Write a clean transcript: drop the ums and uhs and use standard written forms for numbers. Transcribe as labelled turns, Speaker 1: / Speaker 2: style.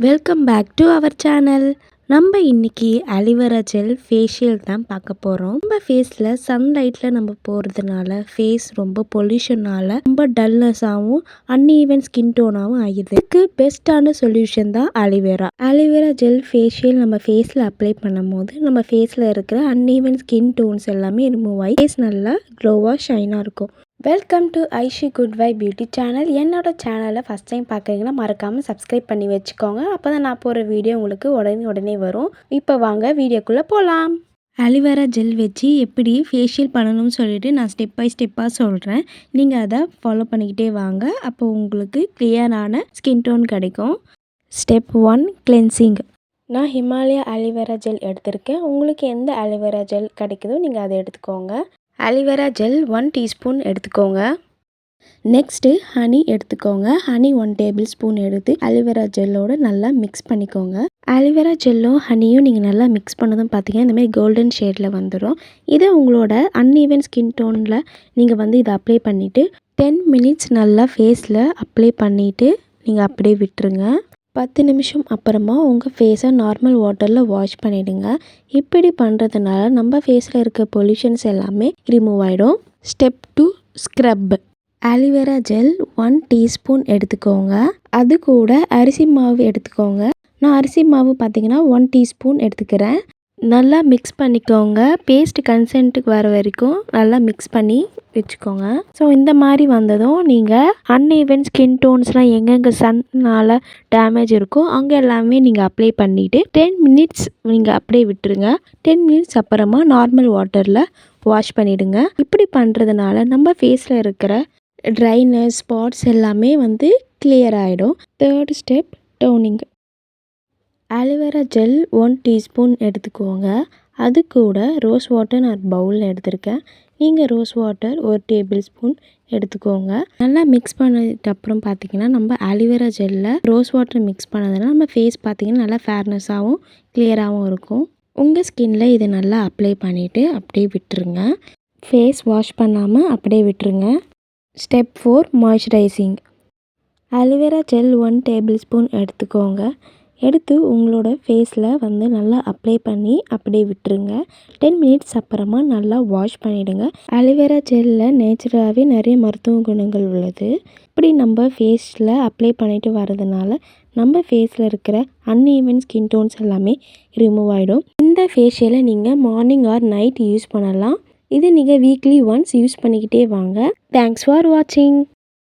Speaker 1: Welcome back to our channel. நம்ம இன்னைக்கு அலிவேரா gel facial தான் பார்க்க போகிறோம். நம்ம ஃபேஸில் சன்லைட்டில் நம்ம போகிறதுனால ஃபேஸ் ரொம்ப பொல்யூஷனால் ரொம்ப டல்னஸாகவும் அன்ஈவன் ஸ்கின் டோனாகவும் ஆகிடுது. இதுக்கு பெஸ்ட்டான சொல்யூஷன் தான் அலிவேரா ஜெல் ஃபேஷியல் நம்ம ஃபேஸில் அப்ளை பண்ணும் போது நம்ம ஃபேஸில் இருக்கிற அன்ஈவன் ஸ்கின் டோன்ஸ் எல்லாமே ரிமூவ் ஆகி ஃபேஸ் நல்லா க்ளோவாக ஷைனாக இருக்கும். Welcome to Aishi good why beauty channel. என்னோட சேனலை ஃபஸ்ட் டைம் பார்க்குறீங்கன்னா மறக்காமல் சப்ஸ்கிரைப் பண்ணி வச்சுக்கோங்க. அப்போ தான் நான் போகிற வீடியோ உங்களுக்கு உடனே வரும். இப்போ வாங்க வீடியோக்குள்ளே போகலாம். அலிவேரா ஜெல் வச்சு எப்படி ஃபேஷியல் பண்ணணும்னு சொல்லிட்டு நான் ஸ்டெப் பை ஸ்டெப்பாக சொல்கிறேன். நீங்கள் அதை ஃபாலோ பண்ணிக்கிட்டே வாங்க. அப்போ உங்களுக்கு கிளியரான ஸ்கின் டோன் கிடைக்கும். Step 1 cleansing. நான் ஹிமாலயா அலிவேரா ஜெல் எடுத்திருக்கேன். உங்களுக்கு எந்த அலிவேரா ஜெல் கிடைக்குதோ நீங்கள் அதை எடுத்துக்கோங்க. அலிவேரா ஜெல் 1 டீஸ்பூன் எடுத்துக்கோங்க. நெக்ஸ்ட்டு ஹனி எடுத்துக்கோங்க. ஹனி 1 டேபிள் ஸ்பூன் எடுத்து அலிவேரா ஜெல்லோடு நல்லா மிக்ஸ் பண்ணிக்கோங்க. அலிவேரா ஜெல்லும் ஹனியும் நீங்கள் நல்லா மிக்ஸ் பண்ணதும் பார்த்தீங்கன்னா இந்தமாதிரி கோல்டன் ஷேடில் வந்துடும். இதை உங்களோட அன்ஈவன் ஸ்கின் டோனில் நீங்கள் இதை அப்ளை பண்ணிவிட்டு 10 மினிட்ஸ் நல்லா ஃபேஸில் அப்ளை பண்ணிவிட்டு நீங்கள் அப்படியே விட்டுருங்க. 10 நிமிஷம் அப்புறமா உங்கள் ஃபேஸை நார்மல் வாட்டரில் வாஷ் பண்ணிவிடுங்க. இப்படி பண்ணுறதுனால நம்ம ஃபேஸில் இருக்க பொல்யூஷன்ஸ் எல்லாமே ரிமூவ் ஆகிடும். Step 2 scrub. அலிவேரா ஜெல் 1 டீஸ்பூன் எடுத்துக்கோங்க. அது கூட அரிசி மாவு எடுத்துக்கோங்க. நான் அரிசி மாவு பார்த்திங்கன்னா 1 டீஸ்பூன் எடுத்துக்கிறேன். நல்லா மிக்ஸ் பண்ணிக்கோங்க. பேஸ்ட் கன்சென்ட்டுக்கு வர வரைக்கும் நல்லா மிக்ஸ் பண்ணி வச்சுக்கோங்க. ஸோ இந்த மாதிரி வந்ததும் நீங்கள் அன்ஈவன் ஸ்கின் டோன்ஸ்லாம் எங்கெங்கே சன்னால் டேமேஜ் இருக்கோ அங்கே எல்லாமே நீங்கள் அப்ளை பண்ணிவிட்டு 10 மினிட்ஸ் நீங்கள் அப்படியே விட்டுருங்க. 10 மினிட்ஸ் அப்புறமா நார்மல் வாட்டரில் வாஷ் பண்ணிவிடுங்க. இப்படி பண்ணுறதுனால நம்ம ஃபேஸில் இருக்கிற ட்ரைனஸ் ஸ்பாட்ஸ் எல்லாமே கிளியர் ஆகிடும். 3rd step toning. அலிவேரா gel 1 teaspoon எடுத்துக்கோங்க. அது கூட ரோஸ் வாட்டர் நான் பவுலில் எடுத்திருக்கேன். நீங்கள் ரோஸ் வாட்டர் 1 டேபிள் ஸ்பூன் எடுத்துக்கோங்க. நல்லா மிக்ஸ் பண்ணதுக்கு அப்புறம் பார்த்தீங்கன்னா நம்ம அலிவேரா ஜெல்லில் ரோஸ் வாட்டர் மிக்ஸ் பண்ணதுனால நம்ம ஃபேஸ் பார்த்தீங்கன்னா நல்லா ஃபேர்னஸாகவும் கிளியராகவும் இருக்கும். உங்கள் ஸ்கின்னில் இதை நல்லா அப்ளை பண்ணிவிட்டு அப்படியே விட்டுருங்க. ஃபேஸ் வாஷ் பண்ணாமல் அப்படியே விட்டுருங்க. Step 4 moisturising. அலிவேரா gel 1 table spoon எடுத்துக்கோங்க. எடுத்து உங்களோட ஃபேஸில் நல்லா அப்ளை பண்ணி அப்படியே விட்டுருங்க. 10 மினிட்ஸ் அப்புறமா நல்லா வாஷ் பண்ணிவிடுங்க. அலிவேரா ஜெல்லில் நேச்சுரலாகவே நிறைய மருத்துவ குணங்கள் உள்ளது. இப்படி நம்ம ஃபேஸில் அப்ளை பண்ணிட்டு வரதுனால நம்ம ஃபேஸில் இருக்கிற அன்ஈவன் ஸ்கின் டோன்ஸ் எல்லாமே ரிமூவ் ஆகிடும். இந்த ஃபேஷியலை நீங்கள் மார்னிங் ஆர் நைட் யூஸ் பண்ணலாம். இது நீங்கள் வீக்லி ஒன்ஸ் யூஸ் பண்ணிக்கிட்டே வாங்க. தேங்க்ஸ் ஃபார் வாட்சிங்.